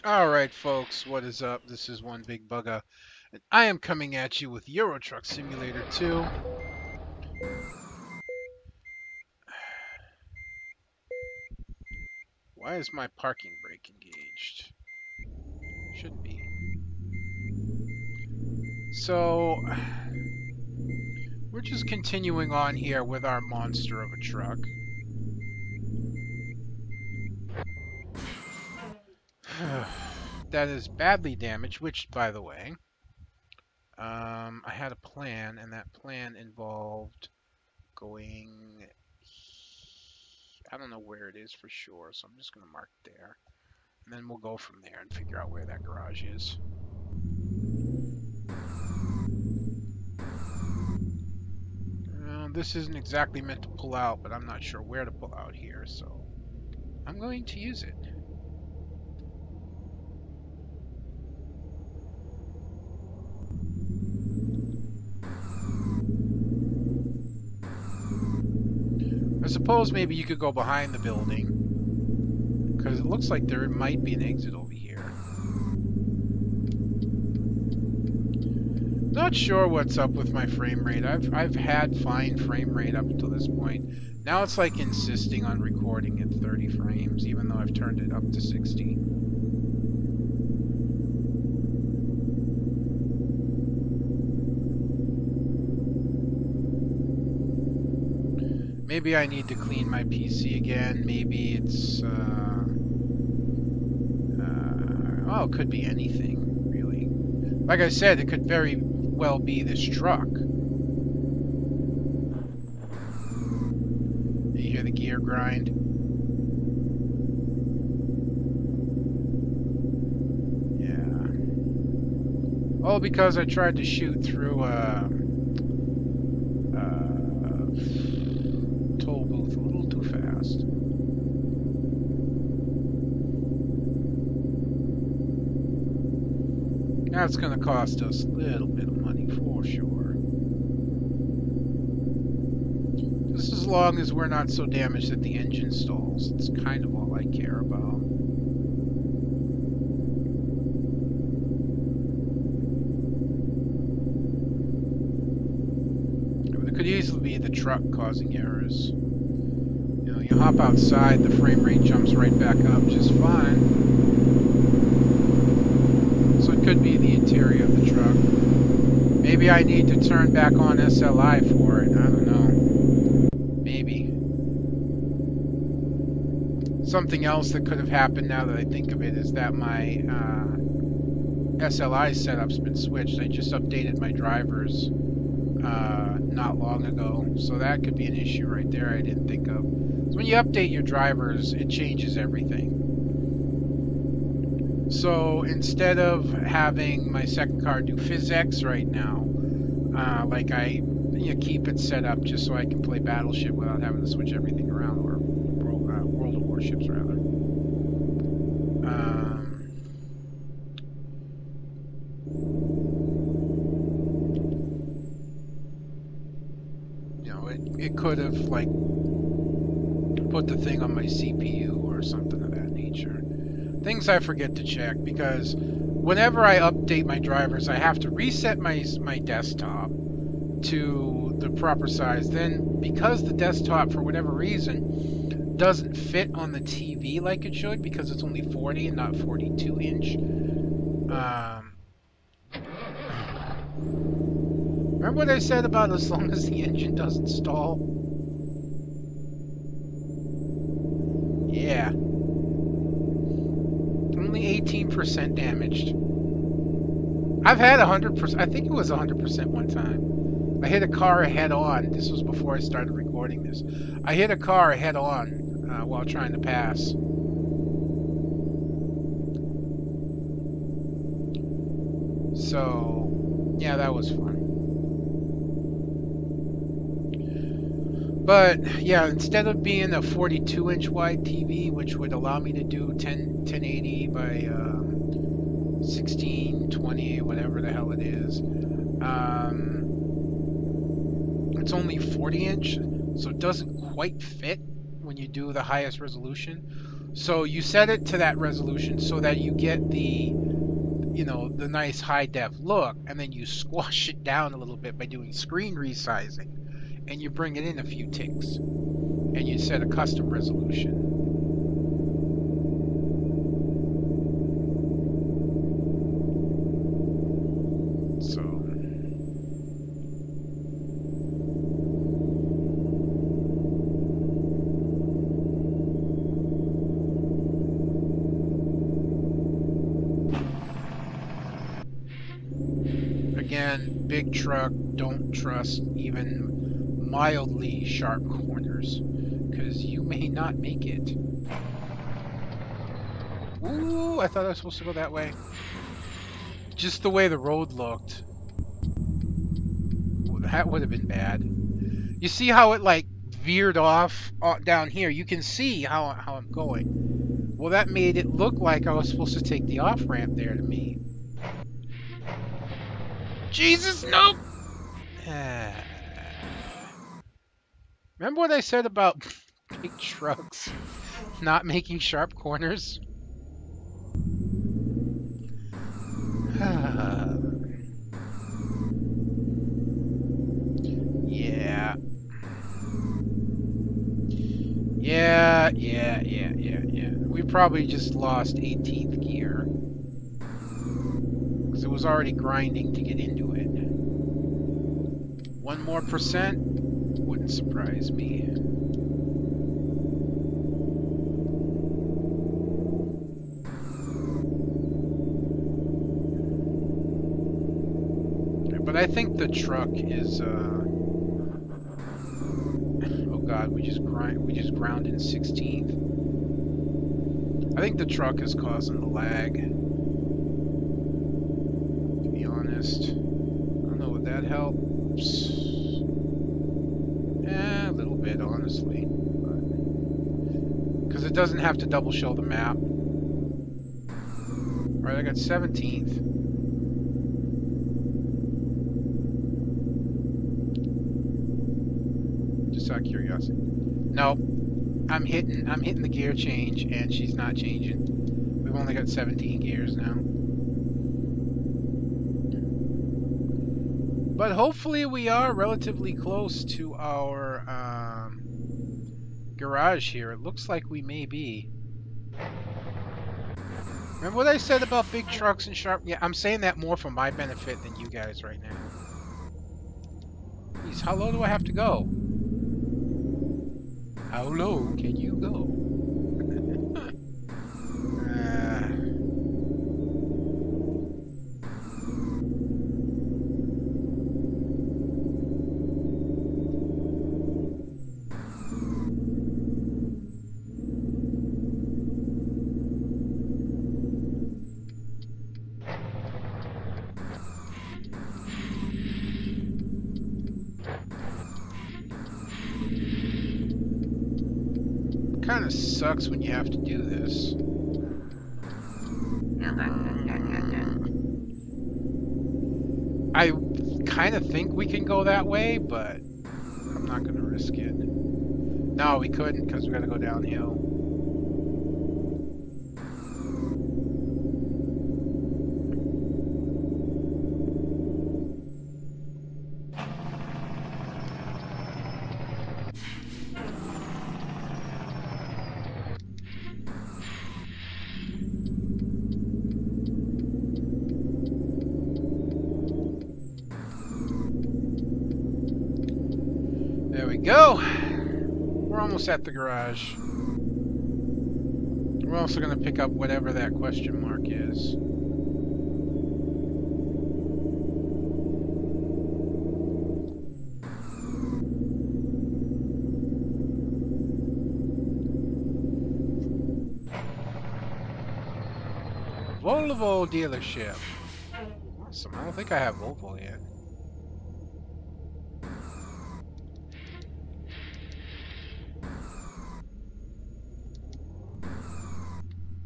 Alright folks, what is up? This is one big Bugga, and I am coming at you with Euro Truck Simulator 2. Why is my parking brake engaged? Shouldn't be. So, we're just continuing on here with our monster of a truck. That is badly damaged, which, by the way, I had a plan, and that plan involved going... I don't know where it is for sure, so I'm just going to mark it there. And then we'll go from there and figure out where that garage is. This isn't exactly meant to pull out, but I'm not sure where to pull out here, so I'm going to use it. I suppose maybe you could go behind the building, because it looks like there might be an exit over here. Not sure what's up with my frame rate. I've had fine frame rate up until this point. Now it's like insisting on recording at 30 frames, even though I've turned it up to 60. Maybe I need to clean my PC again. Maybe it's, well, it could be anything, really. Like I said, it could very well be this truck. You hear the gear grind? Yeah. Oh, because I tried to shoot through a toll booth a little too fast. That's going to cost us a little bit of money for sure. Just as long as we're not so damaged that the engine stalls. It's kind of all I care about. It could easily be the truck causing errors. You know, you hop outside, the frame rate jumps right back up just fine. So it could be the interior of the truck. Maybe I need to turn back on SLI for it. I don't know. Maybe. Something else that could have happened now that I think of it is that my SLI setup's been switched. I just updated my drivers not long ago. So that could be an issue right there I didn't think of. So when you update your drivers, it changes everything. So instead of having my second car do PhysX right now, like I keep it set up just so I can play Battleship without having to switch everything around, or World of Warships rather. You know, it could have like put the thing on my CPU or something of that nature. Things I forget to check because whenever I update my drivers, I have to reset my desktop to the proper size. Then, because the desktop, for whatever reason, doesn't fit on the TV like it should, because it's only 40 and not 42 inch. Remember what I said about as long as the engine doesn't stall? Yeah. Only 18% damaged. I've had 100%. I think it was 100% one time. I hit a car head on. This was before I started recording this. I hit a car head on while trying to pass. So, yeah, that was fun. But, yeah, instead of being a 42-inch wide TV, which would allow me to do 1080 by 1620, whatever the hell it is, it's only 40-inch, so it doesn't quite fit when you do the highest resolution. So you set it to that resolution so that you get the, the nice high def look, and then you squash it down a little bit by doing screen resizing, and you bring it in a few ticks, and you set a custom resolution. Again, big truck, don't trust even mildly sharp corners, because you may not make it. Ooh, I thought I was supposed to go that way. Just the way the road looked, that would have been bad. You see how it like veered off down here? You can see how I'm going. Well, that made it look like I was supposed to take the off-ramp there to me. Jesus, nope! Remember what I said about big trucks not making sharp corners? Yeah. We probably just lost 18th gear. Because it was already grinding to get into it. 1 more percent wouldn't surprise me. But I think the truck is oh god, we just ground in 16th. I think the truck is causing the lag. To be honest. I don't know, would that helps? A little bit, honestly. Because it doesn't have to double show the map. Alright, I got 17th. Just out of curiosity. Nope. I'm hitting the gear change and she's not changing. We've only got 17 gears now. But hopefully we are relatively close to our garage here. It looks like we may be. Remember what I said about big trucks and sharp? Yeah, I'm saying that more for my benefit than you guys right now. Jeez, how low do I have to go? How low can you go? Kind of sucks when you have to do this. I kind of think we can go that way, but I'm not going to risk it. No, we couldn't because we got to go downhill. There we go. We're almost at the garage. We're also going to pick up whatever that question mark is. Volvo dealership. Awesome. I don't think I have Volvo yet.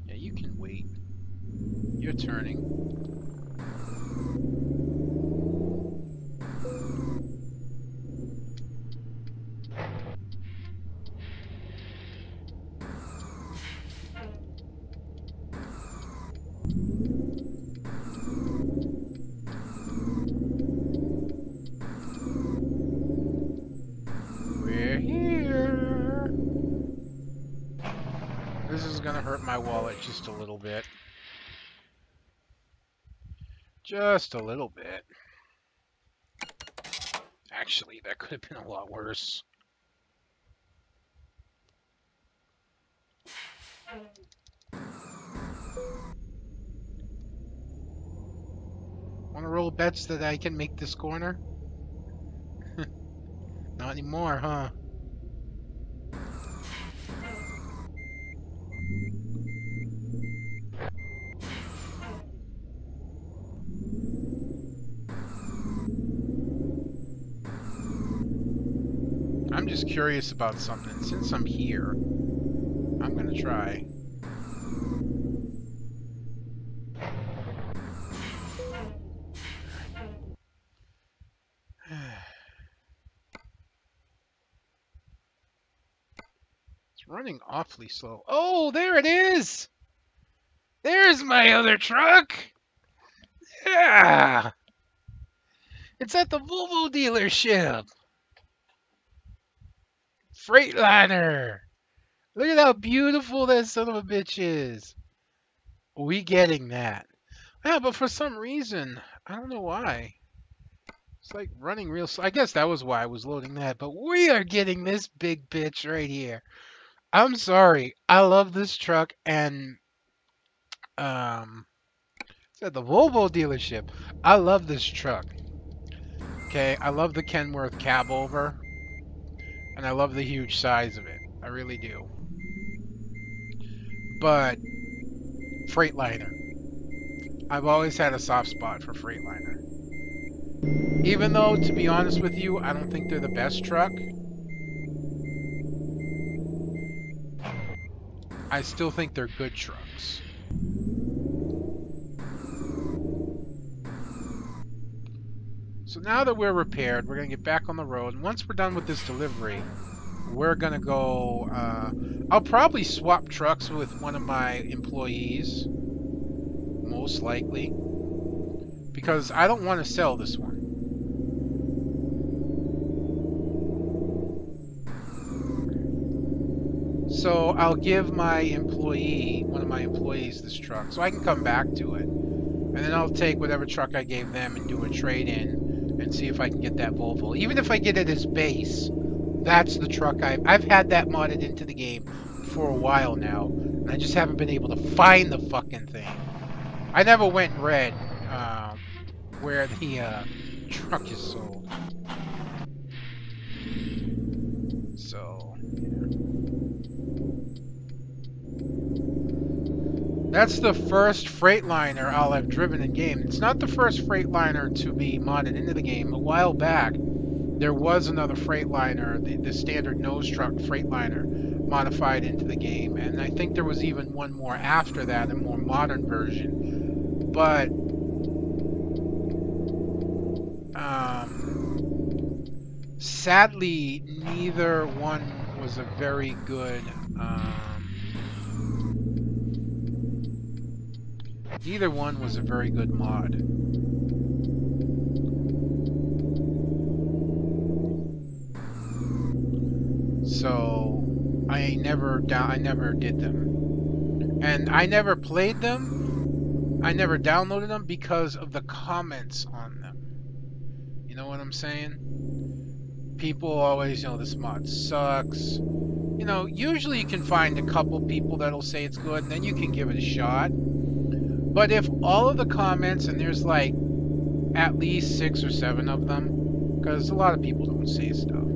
Yeah, you can wait. You're turning. my wallet just a little bit. Just a little bit. Actually, that could have been a lot worse. Want to roll bets that I can make this corner? Not anymore, huh? I'm just curious about something. Since I'm here, I'm gonna try. It's running awfully slow. Oh, there it is! There's my other truck! Yeah! It's at the Volvo dealership! Freightliner! Look at how beautiful that son of a bitch is. We getting that. Yeah, but for some reason, I don't know why. It's like running real slow. I guess that was why I was loading that. But we are getting this big bitch right here. I'm sorry. I love this truck, and it's at the Volvo dealership. I love this truck. Okay, I love the Kenworth cab over, and I love the huge size of it. I really do. But Freightliner. I've always had a soft spot for Freightliner. Even though, to be honest with you, I don't think they're the best truck. I still think they're good trucks. So now that we're repaired, we're going to get back on the road. And once we're done with this delivery, we're going to go... I'll probably swap trucks with one of my employees. Most likely. Because I don't want to sell this one. So I'll give my employee, one of my employees, this truck. So I can come back to it. And then I'll take whatever truck I gave them and do a trade-in and see if I can get that Volvo. Even if I get it as base, that's the truck I've had that modded into the game for a while now. And I just haven't been able to find the fucking thing. I never went and read where the truck is sold. So, that's the first Freightliner I'll have driven in game. It's not the first Freightliner to be modded into the game. A while back, there was another Freightliner, the standard nose truck Freightliner, modified into the game. And I think there was even one more after that, a more modern version. But sadly, neither one was a very good mod. So I never did them, and I never played them. I never downloaded them because of the comments on them. You know what I'm saying? People always, this mod sucks. Usually you can find a couple people that'll say it's good, and then you can give it a shot. But if all of the comments, and there's like at least 6 or 7 of them, because a lot of people don't say stuff.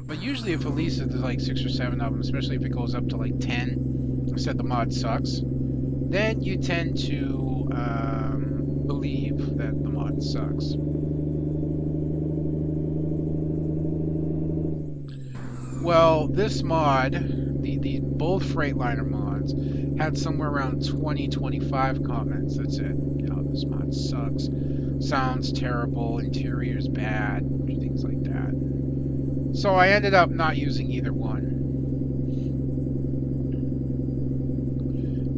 But usually if at least there's like 6 or 7 of them, especially if it goes up to like 10, said the mod sucks, then you tend to believe that the mod sucks. Well, this mod, the both Freightliner mods, had somewhere around 20-25 comments that said, this mod sucks, sounds terrible, interior's bad, things like that. So I ended up not using either one.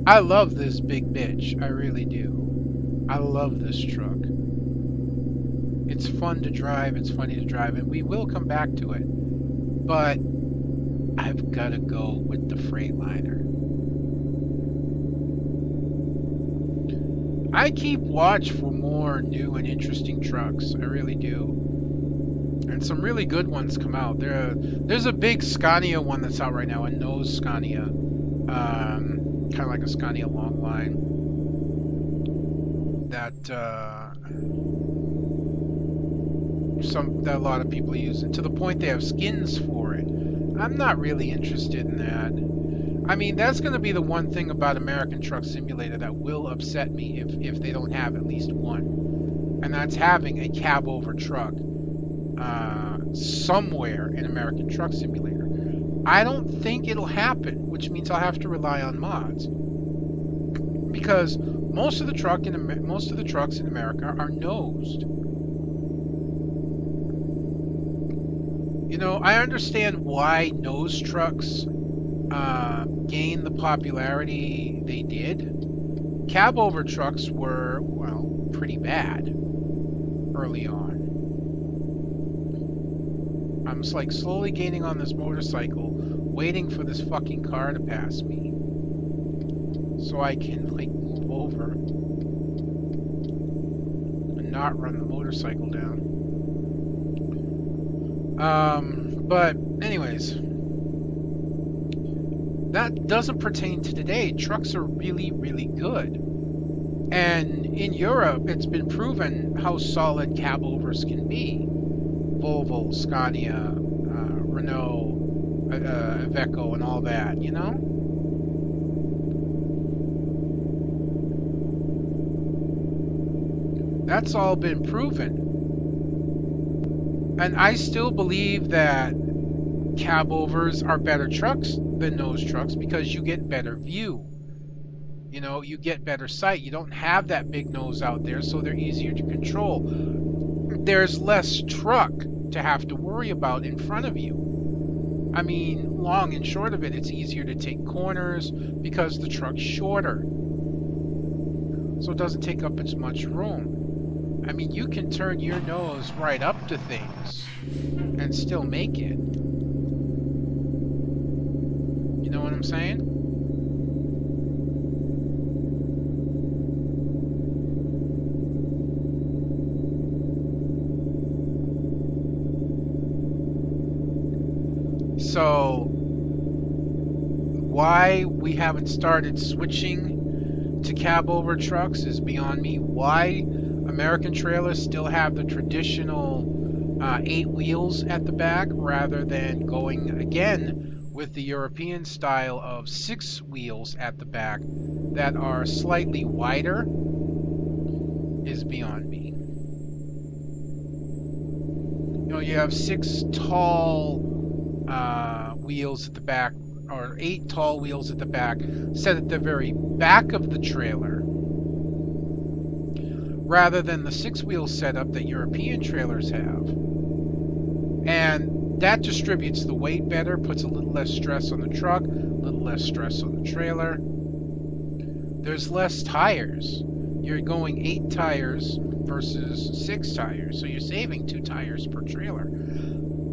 I love this big bitch, I really do. I love this truck. It's fun to drive, it's funny to drive, and we will come back to it. But I've got to go with the Freightliner. I keep watch for more new and interesting trucks. I really do. And some really good ones come out. There's a big Scania one that's out right now, a nose Scania. Kind of like a Scania long line. That a lot of people use it, to the point they have skins for it. I'm not really interested in that. I mean, that's going to be the one thing about American Truck Simulator that will upset me if they don't have at least one. And that's having a cab over truck somewhere in American Truck Simulator. I don't think it'll happen, which means I'll have to rely on mods. Because most of the trucks in America are nosed. You know, I understand why nose trucks gained the popularity they did. Cab over trucks were, well, pretty bad early on. I'm just like slowly gaining on this motorcycle, waiting for this fucking car to pass me, so I can like move over and not run the motorcycle down. But anyways, that doesn't pertain to today. Trucks are really, really good. And in Europe, it's been proven how solid cab overs can be. Volvo, Scania, Renault, Iveco, and all that, you know? That's all been proven. And I still believe that cab overs are better trucks than nose trucks because you get better view. You know, you get better sight. You don't have that big nose out there, so they're easier to control. There's less truck to have to worry about in front of you. I mean, long and short of it, it's easier to take corners because the truck's shorter. So it doesn't take up as much room. I mean, you can turn your nose right up to things and still make it. You know what I'm saying? So, why we haven't started switching to cab over trucks is beyond me. Why American trailers still have the traditional 8 wheels at the back rather than going again with the European style of 6 wheels at the back that are slightly wider is beyond me. You know, you have 6 tall wheels at the back, or 8 tall wheels at the back, set at the very back of the trailer, rather than the 6-wheel setup that European trailers have. And that distributes the weight better, puts a little less stress on the truck, a little less stress on the trailer. There's less tires. You're going 8 tires versus 6 tires, so you're saving 2 tires per trailer.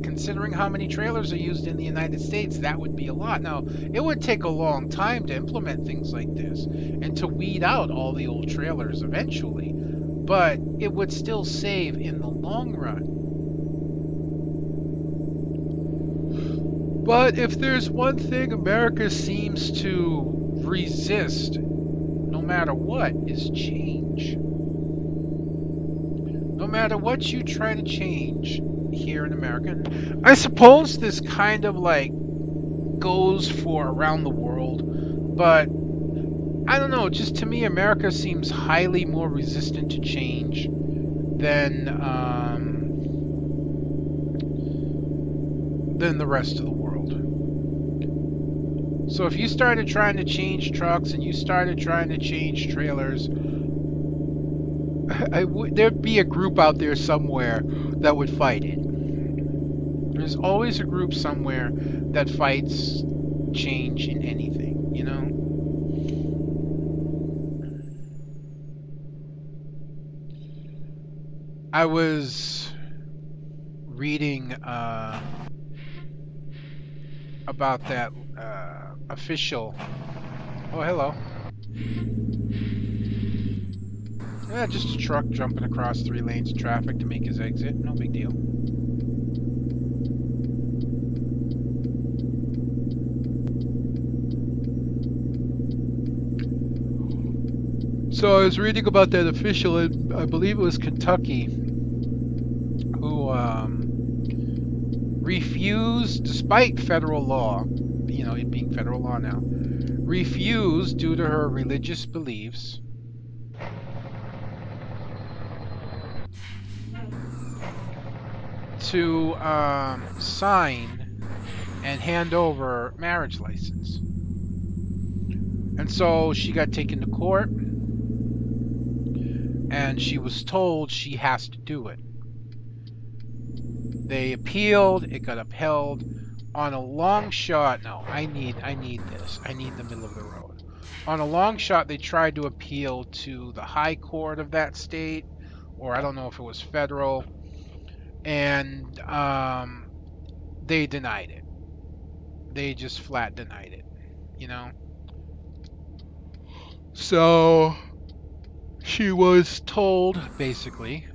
Considering how many trailers are used in the United States, that would be a lot. Now, it would take a long time to implement things like this and to weed out all the old trailers eventually, but it would still save in the long run. But if there's one thing America seems to resist, no matter what, is change. No matter what you try to change here in America, I suppose this kind of like goes for around the world, but I don't know, just to me America seems highly more resistant to change than the rest of the world. So if you started trying to change trucks and you started trying to change trailers, there'd be a group out there somewhere that would fight it. There's always a group somewhere that fights change in anything, you know? I was reading about that official... Oh, hello. Yeah, just a truck jumping across 3 lanes of traffic to make his exit. No big deal. So I was reading about that official in, I believe it was Kentucky, who refused, despite federal law, you know, it being federal law now, refused due to her religious beliefs to sign and hand over marriage license. And so she got taken to court, and she was told she has to do it. They appealed, it got upheld. On a long shot, no, I need this. I need the middle of the road. On a long shot, they tried to appeal to the high court of that state, or I don't know if it was federal, and they denied it. They just flat denied it, you know? So she was told, basically,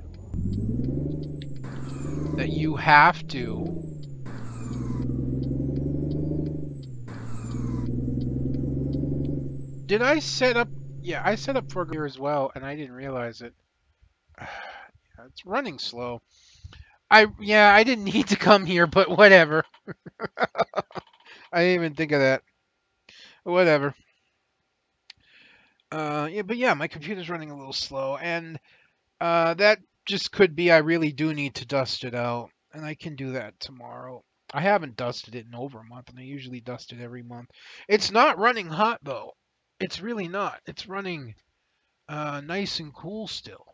that you have to Did I set up? Yeah, I set up for gear as well, and I didn't realize it. It's running slow. I didn't need to come here, but whatever. I didn't even think of that. Whatever. Yeah, but yeah, my computer's running a little slow, and that just could be I really do need to dust it out, and I can do that tomorrow. I haven't dusted it in over a month, and I usually dust it every month. It's not running hot though. It's really not. It's running nice and cool still.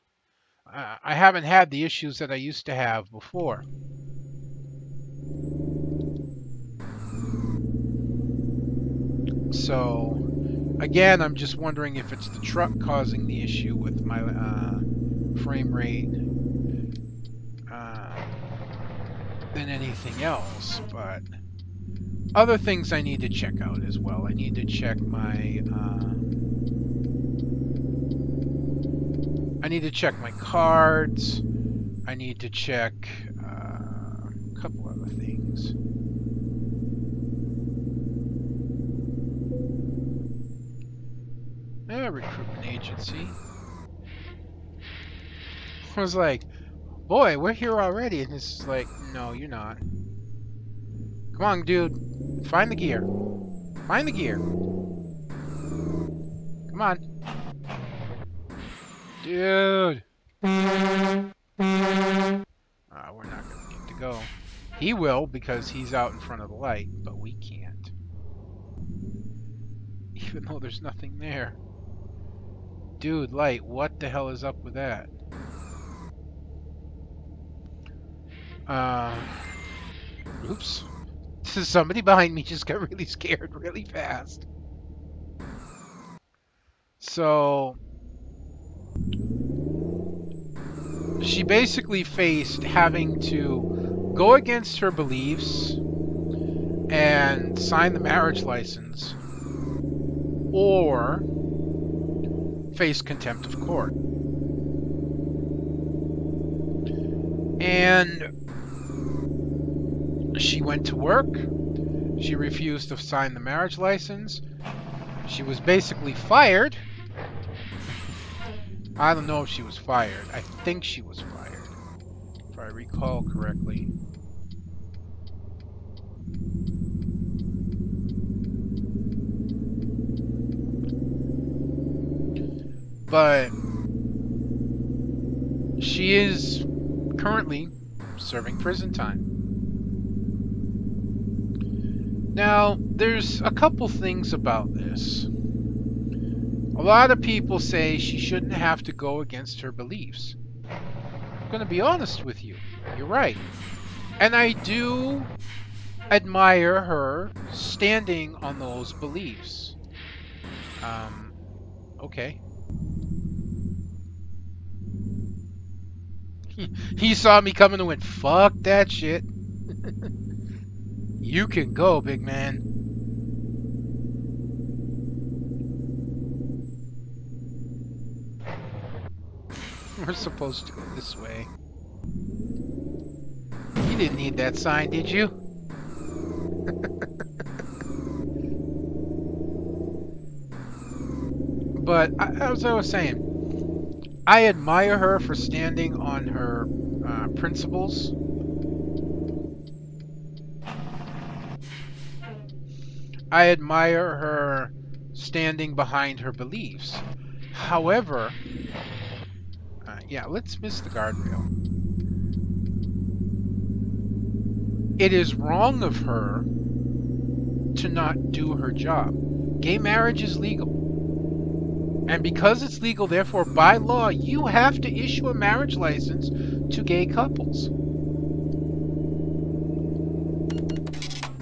I haven't had the issues that I used to have before. So, again, I'm just wondering if it's the truck causing the issue with my frame rate than anything else. But other things I need to check out as well. I need to check my cards. I need to check a couple other things. Recruitment agency. I was like, boy, we're here already. And it's like, no, you're not. Come on, dude. Find the gear. Find the gear. Come on. Dude. We're not going to get to go. He will because he's out in front of the light, but we can't. Even though there's nothing there. Dude, light, what the hell is up with that? Oops. Somebody behind me just got really scared really fast. So, she basically faced having to go against her beliefs and sign the marriage license, or face contempt of court. And she went to work. She refused to sign the marriage license. She was basically fired. I don't know if she was fired. I think she was fired, if I recall correctly. But she is currently serving prison time. Now, there's a couple things about this. A lot of people say she shouldn't have to go against her beliefs. I'm going to be honest with you. You're right. And I do admire her standing on those beliefs. Okay. He saw me coming and went, fuck that shit. You can go, big man. We're supposed to go this way. You didn't need that sign, did you? But as I was saying, I admire her for standing on her principles. I admire her standing behind her beliefs. However, yeah, let's miss the guardrail. It is wrong of her to not do her job. Gay marriage is legal. And because it's legal, therefore, by law, you have to issue a marriage license to gay couples.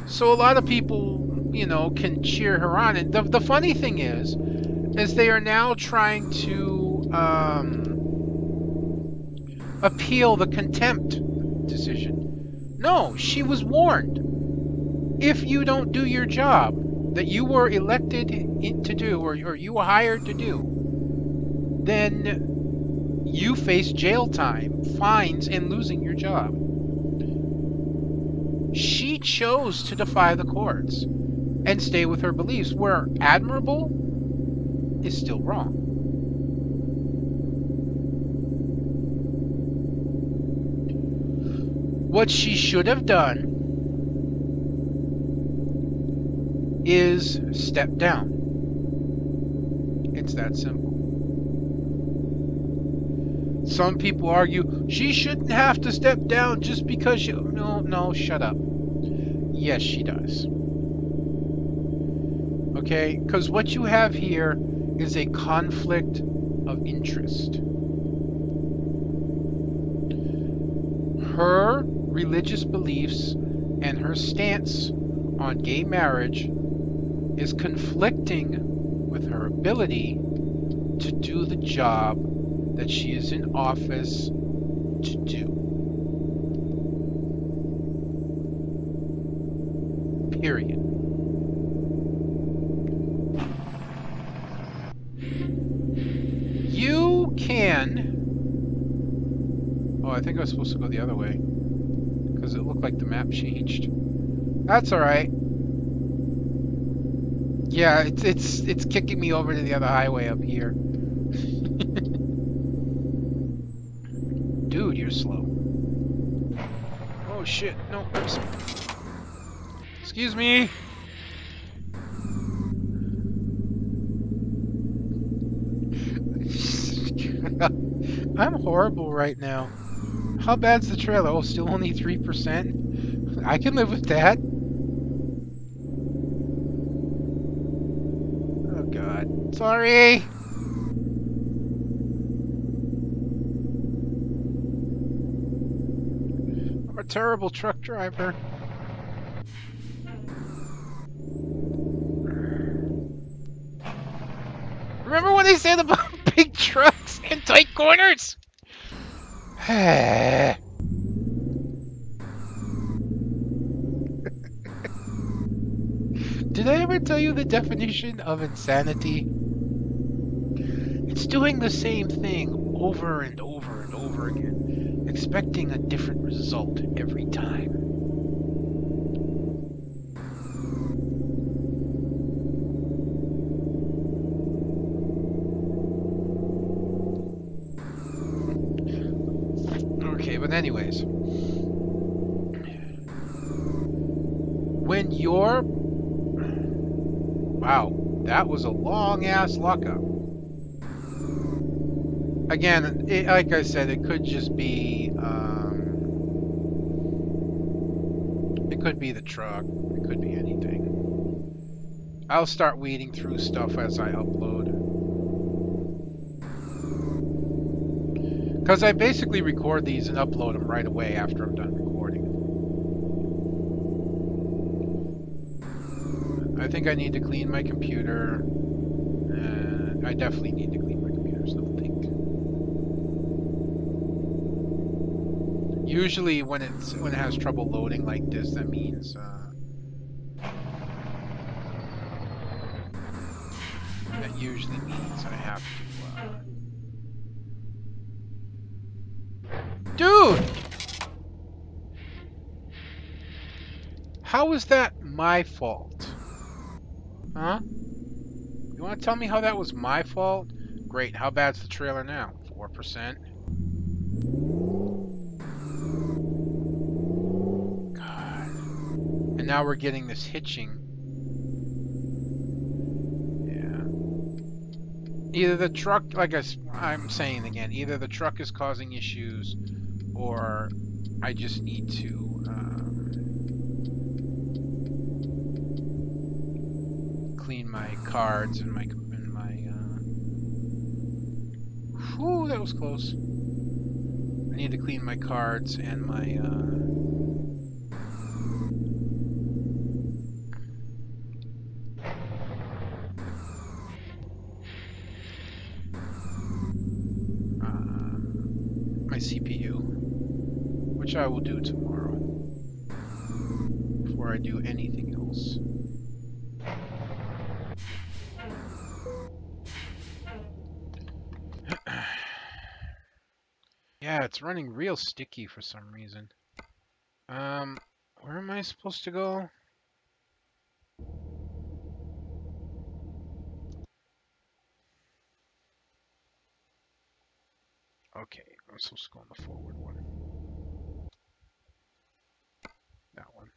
So a lot of people, you know, can cheer her on. And the funny thing is they are now trying to appeal the contempt decision. No, she was warned. If you don't do your job that you were elected to do, or you were hired to do, then you face jail time, fines, and losing your job. She chose to defy the courts and stay with her beliefs, where admirable is still wrong. What she should have done is step down. It's that simple. Some people argue she shouldn't have to step down just because she... No, shut up. Yes, she does. Okay? Because what you have here is a conflict of interest. Her religious beliefs and her stance on gay marriage is conflicting with her ability to do the job that she is in office to do. Period. You can... Oh, I think I was supposed to go the other way, because it looked like the map changed. That's alright. Yeah, it's kicking me over to the other highway up here. Dude, you're slow. Oh shit, no, oops. Excuse me. I'm horrible right now. How bad's the trailer? Oh, still only 3%? I can live with that. Oh god. Sorry! I'm a terrible truck driver. Remember what I said about big trucks and tight corners? Did I ever tell you the definition of insanity? It's doing the same thing over and over and over again, expecting a different result every time. Okay, but anyways, when you're... Wow, that was a long-ass lockup. Again, like I said, it could just be... it could be the truck. It could be anything. I'll start weeding through stuff as I upload. Because I basically record these and upload them right away after I'm done recording. I think I need to clean my computer. I definitely need to clean my computer, so I think. Usually when it has trouble loading like this, that means that usually means I have to Dude! How is that my fault? Huh? You want to tell me how that was my fault? Great. How bad's the trailer now? 4%? God. And now we're getting this hitching. Yeah. Either the truck, like I'm saying again, either the truck is causing issues or I just need to clean my cards and my whew, that was close. I need to clean my cards and my my CPU, which I will do tomorrow before I do anything else. Yeah, it's running real sticky for some reason. Where am I supposed to go? Okay, I'm supposed to go on the forward one. That one.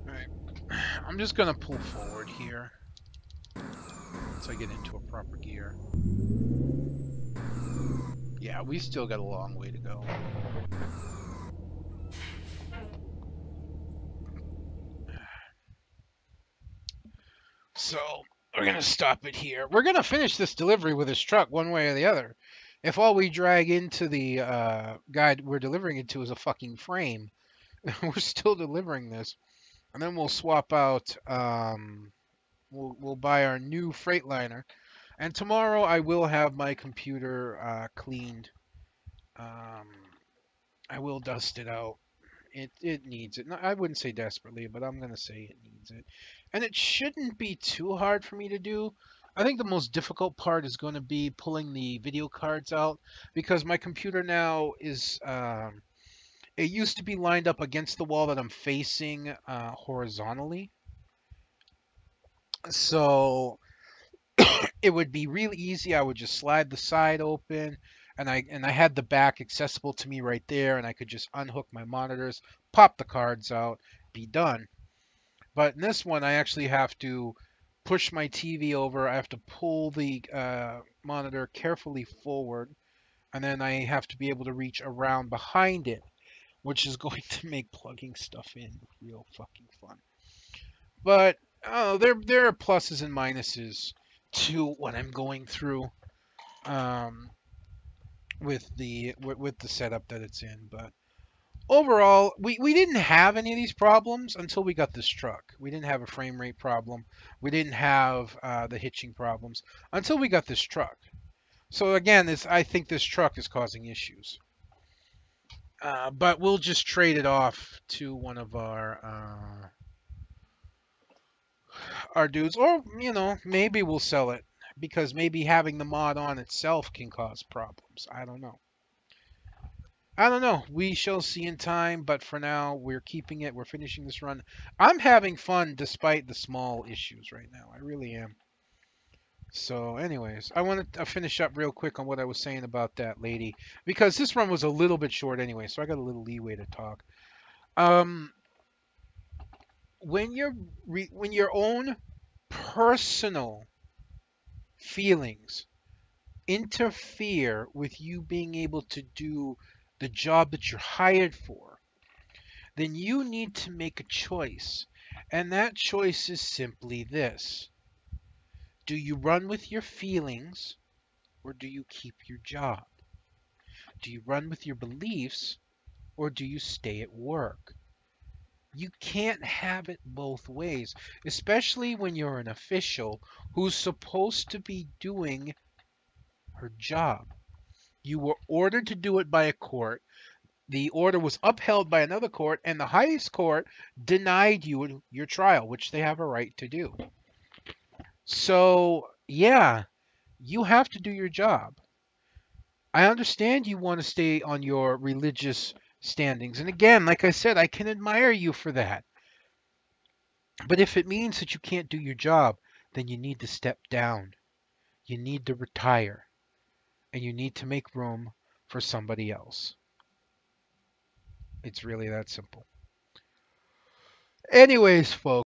Alright. I'm just gonna pull forward here once I get into a proper gear. Yeah, we still got a long way to go. So, we're gonna stop it here. We're gonna finish this delivery with this truck one way or the other. If all we drag into the guy we're delivering it to is a fucking frame, we're still delivering this. And then we'll swap out, we'll buy our new Freightliner. And tomorrow I will have my computer cleaned. Um, I will dust it out. It needs it. No, I wouldn't say desperately, but I'm gonna say it needs it. And it shouldn't be too hard for me to do. I think the most difficult part is going to be pulling the video cards out because my computer now is. It used to be lined up against the wall that I'm facing horizontally, so it would be really easy. I would just slide the side open, and I had the back accessible to me right there, and I could just unhook my monitors, pop the cards out, be done. But in this one, I actually have to push my TV over. I have to pull the monitor carefully forward, and then I have to be able to reach around behind it, which is going to make plugging stuff in real fucking fun. But there are pluses and minuses to what I'm going through um, with the setup that it's in. But overall, we didn't have any of these problems until we got this truck. We didn't have a frame rate problem. We didn't have the hitching problems until we got this truck. So again, I think this truck is causing issues. But we'll just trade it off to one of our dudes, or maybe we'll sell it because maybe having the mod on itself can cause problems. I don't know. I don't know. We shall see in time, but for now, we're keeping it. We're finishing this run. I'm having fun despite the small issues right now. I really am. So, anyways, I want to finish up real quick on what I was saying about that lady because this run was a little bit short anyway, so I got a little leeway to talk. Um, when when your own personal feelings interfere with you being able to do the job that you're hired for, then you need to make a choice. And that choice is simply this: do you run with your feelings or do you keep your job? Do you run with your beliefs or do you stay at work? You can't have it both ways, especially when you're an official who's supposed to be doing her job. You were ordered to do it by a court. The order was upheld by another court, and the highest court denied you your trial, which they have a right to do. So, yeah, you have to do your job. I understand you want to stay on your religious standings. And again, like I said, I can admire you for that. But if it means that you can't do your job, then you need to step down. You need to retire. And you need to make room for somebody else. It's really that simple. Anyways, folks.